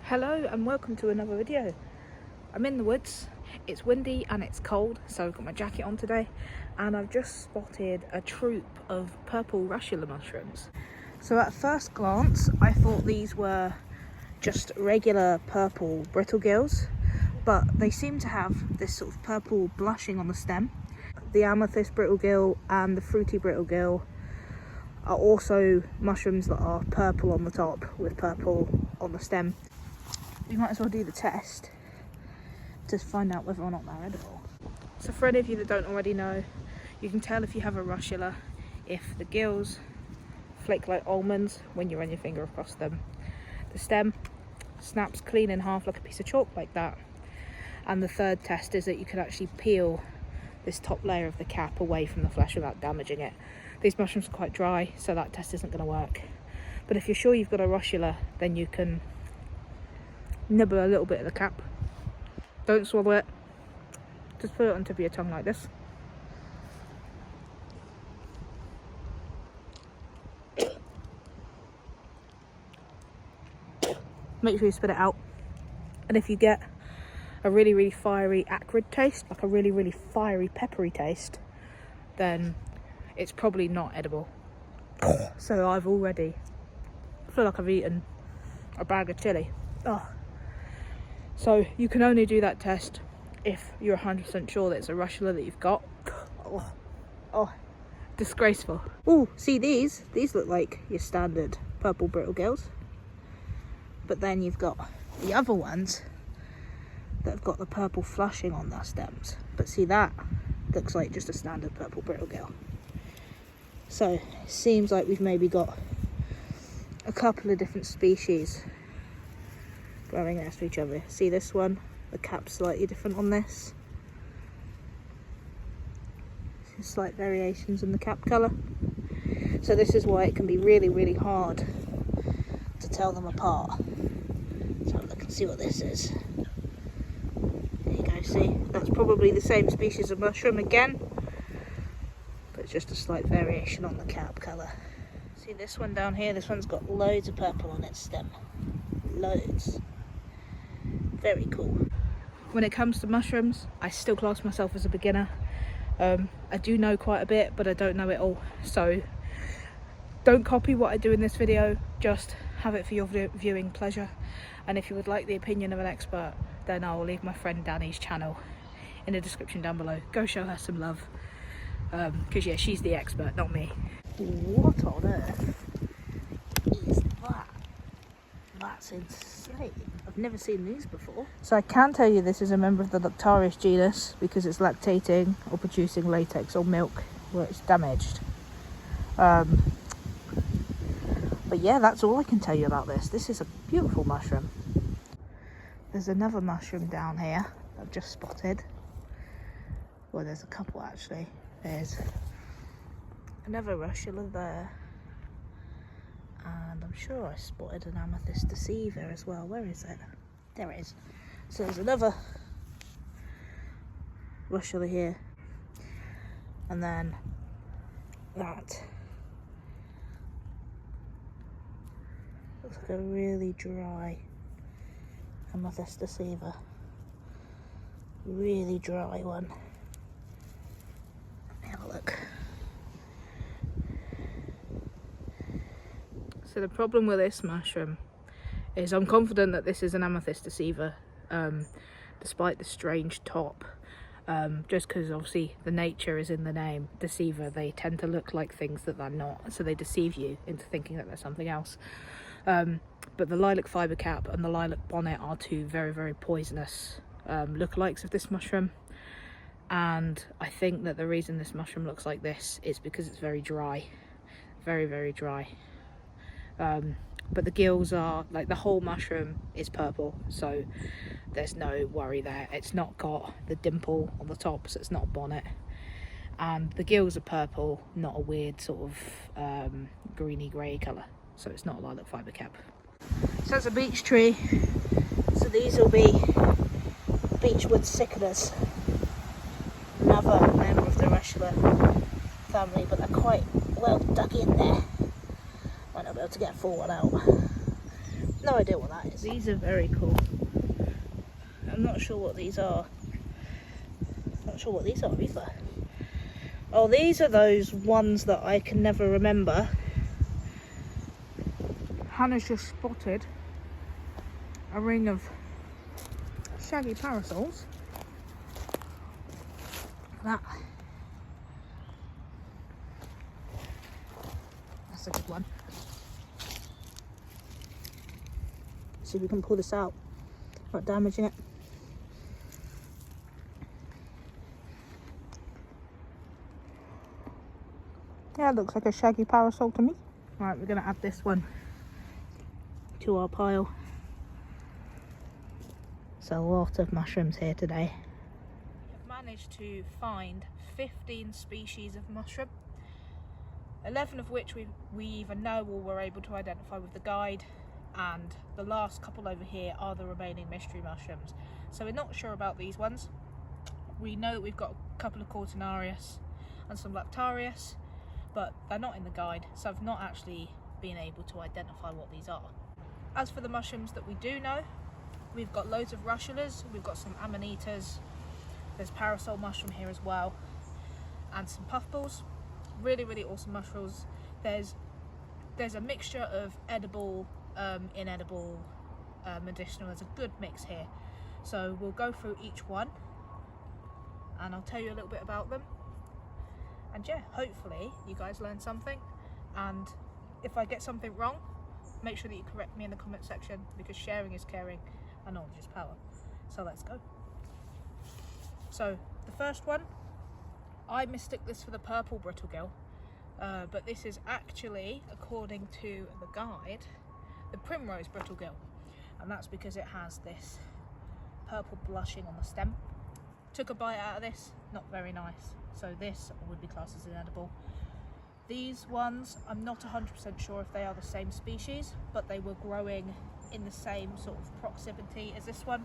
Hello and welcome to another video. I'm in the woods, it's windy and it's cold, so I've got my jacket on today, and I've just spotted a troop of purple russula mushrooms. So at first glance I thought these were just regular purple brittle gills, but they seem to have this sort of purple blushing on the stem. The amethyst brittle gill and the fruity brittle gill are also mushrooms that are purple on the top with purple on the stem. We might as well do the test to find out whether or not they're edible. So for any of you that don't already know, you can tell if you have a russula if the gills flake like almonds when you run your finger across them. The stem snaps clean in half like a piece of chalk like that. And the third test is that you can actually peel this top layer of the cap away from the flesh without damaging it. These mushrooms are quite dry, so that test isn't going to work. But if you're sure you've got a russula, then you can nibble a little bit of the cap. Don't swallow it, just put it on top of your tongue like this. Make sure you spit it out. And if you get a really fiery acrid taste, like a really fiery peppery taste, then it's probably not edible. So I feel like I've eaten a bag of chili. Oh. So you can only do that test if you're 100% sure that it's a russula that you've got. Oh, disgraceful. Oh, see these look like your standard purple brittle gills. But then you've got the other ones that have got the purple flushing on their stems. But see, that looks like just a standard purple brittle gill. So it seems like we've maybe got a couple of different species growing next to each other. See this one? The cap's slightly different on this. See slight variations in the cap colour. So this is why it can be really hard to tell them apart. Let's have a look and see what this is. There you go, see? That's probably the same species of mushroom again, but it's just a slight variation on the cap colour. See this one down here? This one's got loads of purple on its stem. Loads. Very cool. When it comes to mushrooms, I still class myself as a beginner. I do know quite a bit, but I don't know it all. So don't copy what I do in this video, just have it for your viewing pleasure. And if you would like the opinion of an expert, then I'll leave my friend Danny's channel in the description down below. Go show her some love, because yeah, she's the expert, not me. What on earth is that? That's insane. I've never seen these before. So I can tell you this is a member of the Lactarius genus because it's lactating or producing latex or milk where it's damaged. But yeah, that's all I can tell you about this. This is a beautiful mushroom. There's another mushroom down here I've just spotted. Well, there's a couple actually. There's another russula there. And I'm sure I spotted an amethyst deceiver as well. Where is it? There it is. So there's another russula here. And then that looks like a really dry amethyst deceiver. Really dry one. Let me have a look. So the problem with this mushroom is I'm confident that this is an amethyst deceiver, despite the strange top. Just because obviously the nature is in the name, deceiver, they tend to look like things that they're not, so they deceive you into thinking that they're something else. But the lilac fibre cap and the lilac bonnet are two very poisonous lookalikes of this mushroom, and I think that the reason this mushroom looks like this is because it's very dry, very dry. But the gills are, like, the whole mushroom is purple, so there's no worry there. It's not got the dimple on the top, so it's not a bonnet. And the gills are purple, not a weird sort of greeny grey colour, so it's not a lilac fibre cap. So that's a beech tree, so these will be beechwood cicadas, another member of the russula family, but they're quite well dug in there. Might not be able to get a full one out. no idea what that is. These are very cool. I'm not sure what these are. Not sure what these are either. Oh, these are those ones that I can never remember. Hannah's just spotted a ring of shaggy parasols. That's a good one. See if we can pull this out without damaging it. Yeah, it looks like a shaggy parasol to me. Right, we're going to add this one to our pile. So a lot of mushrooms here today. I've managed to find 15 species of mushroom, 11 of which we either know or were able to identify with the guide, and the last couple over here are the remaining mystery mushrooms. So we're not sure about these ones. We know that we've got a couple of Cortinarius and some Lactarius, but they're not in the guide, so I've not actually been able to identify what these are. As for the mushrooms that we do know, we've got loads of russulas, we've got some amanitas, there's parasol mushroom here as well, and some puffballs. Really, really awesome mushrooms. There's a mixture of edible, inedible, medicinal. There's a good mix here. So we'll go through each one and I'll tell you a little bit about them. And yeah, hopefully you guys learn something. And if I get something wrong, make sure that you correct me in the comment section, because sharing is caring and knowledge is power. So let's go. So the first one, I mistook this for the purple brittlegill, but this is actually, according to the guide, the primrose brittlegill, and that's because it has this purple blushing on the stem. Took a bite out of this, not very nice, so this would be classed as inedible. These ones, I'm not 100% sure if they are the same species, but they were growing in the same sort of proximity as this one,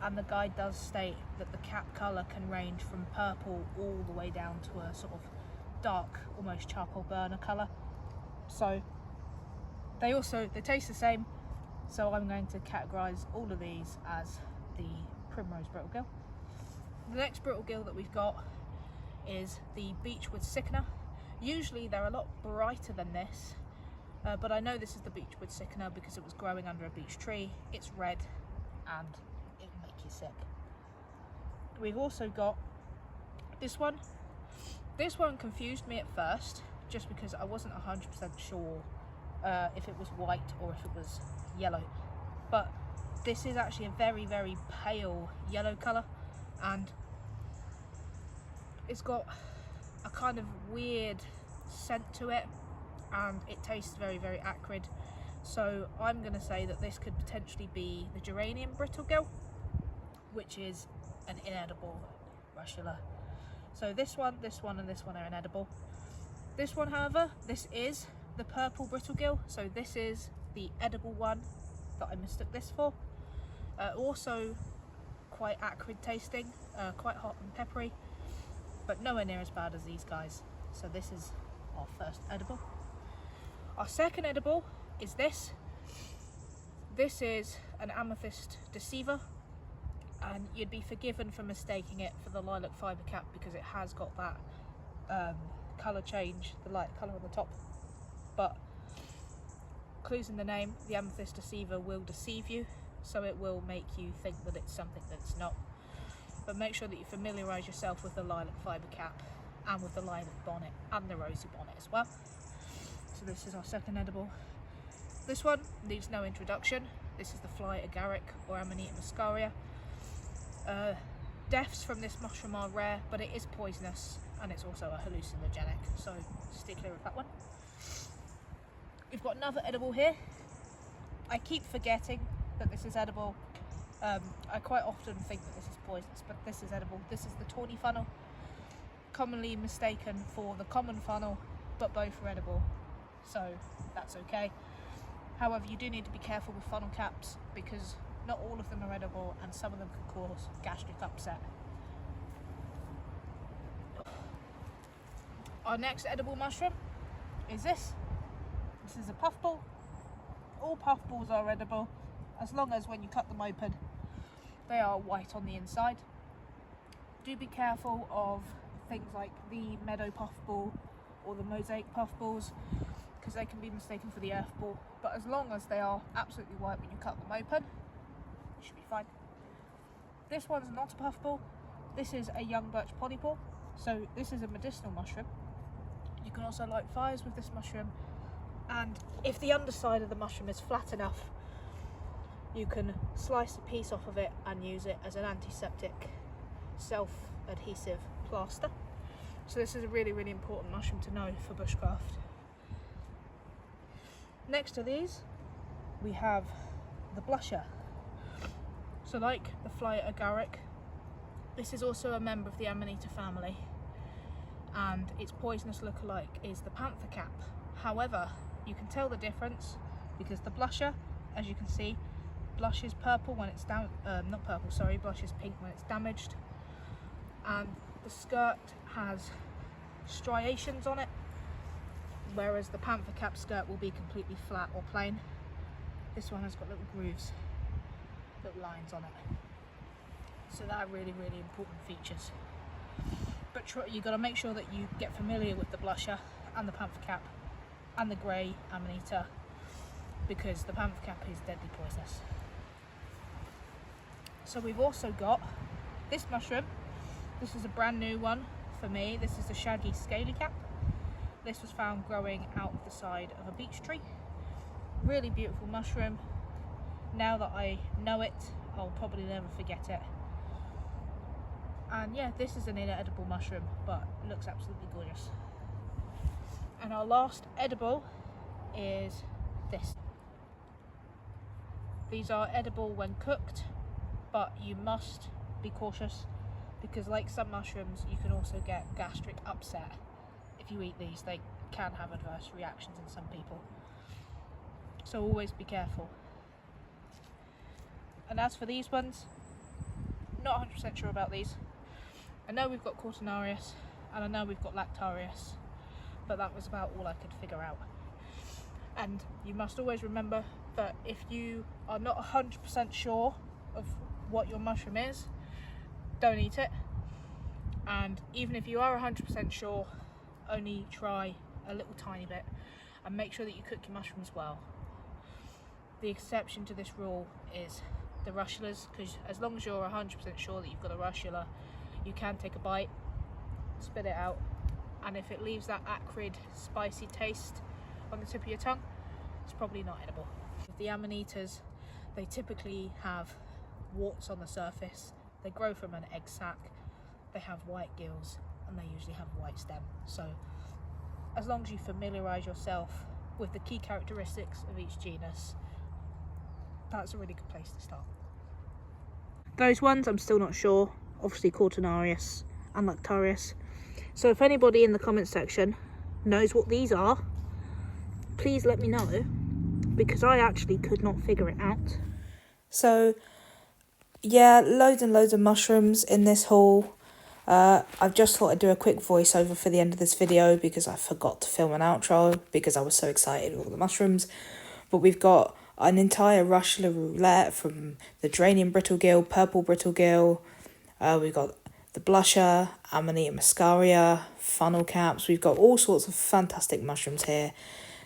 and the guide does state that the cap colour can range from purple all the way down to a sort of dark, almost charcoal burner colour. So they taste the same, so I'm going to categorise all of these as the primrose brittlegill. The next brittlegill that we've got is the beechwood sickener. Usually they're a lot brighter than this, but I know this is the beechwood sickener because it was growing under a beech tree. It's red and it will make you sick. We've also got this one. This one confused me at first, just because I wasn't 100% sure if it was white or if it was yellow. But this is actually a very, very pale yellow colour, and it's got a kind of weird scent to it, and it tastes very, very acrid. So I'm going to say that this could potentially be the geranium brittlegill, which is an inedible russula. So this one, and this one are inedible. This one, however, this is the purple brittlegill, so this is the edible one that I mistook this for. Also quite acrid tasting, quite hot and peppery, but nowhere near as bad as these guys. So this is our first edible. Our second edible is this. This is an amethyst deceiver, and you'd be forgiven for mistaking it for the lilac fibre cap because it has got that colour change, the light colour on the top. But clues in the name, the amethyst deceiver will deceive you, so it will make you think that it's something that it's not. But make sure that you familiarise yourself with the lilac fibre cap and with the lilac bonnet and the rosy bonnet as well. So this is our second edible. This one needs no introduction. This is the fly agaric or Amanita muscaria. Deaths from this mushroom are rare, but it is poisonous and it's also a hallucinogenic, so stay clear of that one. We've got another edible here. I keep forgetting that this is edible. I quite often think that this is poisonous, but this is edible. This is the tawny funnel, commonly mistaken for the common funnel, but both are edible, so that's okay. However, you do need to be careful with funnel caps because not all of them are edible and some of them can cause gastric upset. Our next edible mushroom is this. This is a puffball. All puffballs are edible, as long as when you cut them open they are white on the inside. Do be careful of things like the meadow puffball or the mosaic puffballs, because they can be mistaken for the earthball, but as long as they are absolutely white when you cut them open, it should be fine. This one's not a puffball, this is a young birch polypore, so this is a medicinal mushroom. You can also light fires with this mushroom, and if the underside of the mushroom is flat enough, you can slice a piece off of it and use it as an antiseptic, self-adhesive plaster. So this is a really, really important mushroom to know for bushcraft. Next to these, we have the blusher. So like the fly agaric, this is also a member of the Amanita family, and its poisonous lookalike is the panther cap. However, you can tell the difference because the blusher, as you can see, blushes purple when it's blushes pink when it's damaged, and the skirt has striations on it, whereas the panther cap skirt will be completely flat or plain. This one has got little grooves, little lines on it, so that are really, really important features. But you've got to make sure that you get familiar with the blusher and the panther cap and the grey Amanita, because the panther cap is deadly poisonous. So we've also got this mushroom. This is a brand new one for me. This is the shaggy scaly cap. This was found growing out of the side of a beech tree. Really beautiful mushroom. Now that I know it, I'll probably never forget it. And yeah, this is an inedible mushroom, but it looks absolutely gorgeous. And our last edible is this. These are edible when cooked, but you must be cautious, because like some mushrooms, you can also get gastric upset. If you eat these, they can have adverse reactions in some people. So always be careful. And as for these ones, not 100% sure about these. I know we've got Cortinarius and I know we've got Lactarius, but that was about all I could figure out. And you must always remember that if you are not 100% sure of what your mushroom is, don't eat it. And even if you are 100% sure, only try a little tiny bit, and make sure that you cook your mushrooms well. The exception to this rule is the russulas, because as long as you're 100% sure that you've got a russula, you can take a bite, spit it out, and if it leaves that acrid, spicy taste on the tip of your tongue, it's probably not edible. With the Amanitas, they typically have warts on the surface. They grow from an egg sac, they have white gills, and they usually have white stem. So as long as you familiarise yourself with the key characteristics of each genus, that's a really good place to start. Those ones I'm still not sure, obviously Cortinarius and Lactarius. So if anybody in the comment section knows what these are, please let me know, because I actually could not figure it out. So yeah, loads and loads of mushrooms in this haul. I've just thought I'd do a quick voiceover for the end of this video because I forgot to film an outro because I was so excited with all the mushrooms. But we've got an entire russula roulette from the Geranium brittlegill, purple brittlegill. We've got the blusher, Amanita muscaria, funnel caps. We've got all sorts of fantastic mushrooms here.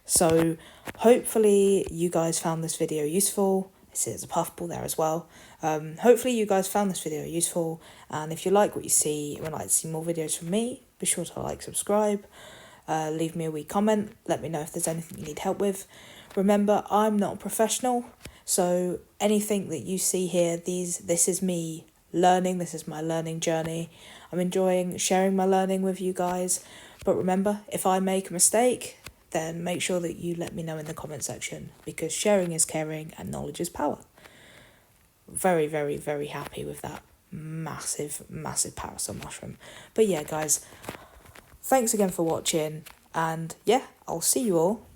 So hopefully you guys found this video useful. There's a puffball there as well. Hopefully you guys found this video useful, and if you like what you see and would like to see more videos from me, be sure to like, subscribe, leave me a wee comment, let me know if there's anything you need help with. Remember, I'm not a professional, so anything that you see here, this is me learning, this is my learning journey. I'm enjoying sharing my learning with you guys, but remember, if I make a mistake, then make sure that you let me know in the comment section, because sharing is caring and knowledge is power. Very, very, very happy with that massive, massive parasol mushroom. But yeah, guys, thanks again for watching, and yeah, I'll see you all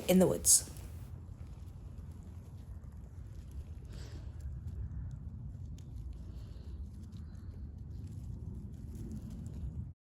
in the woods.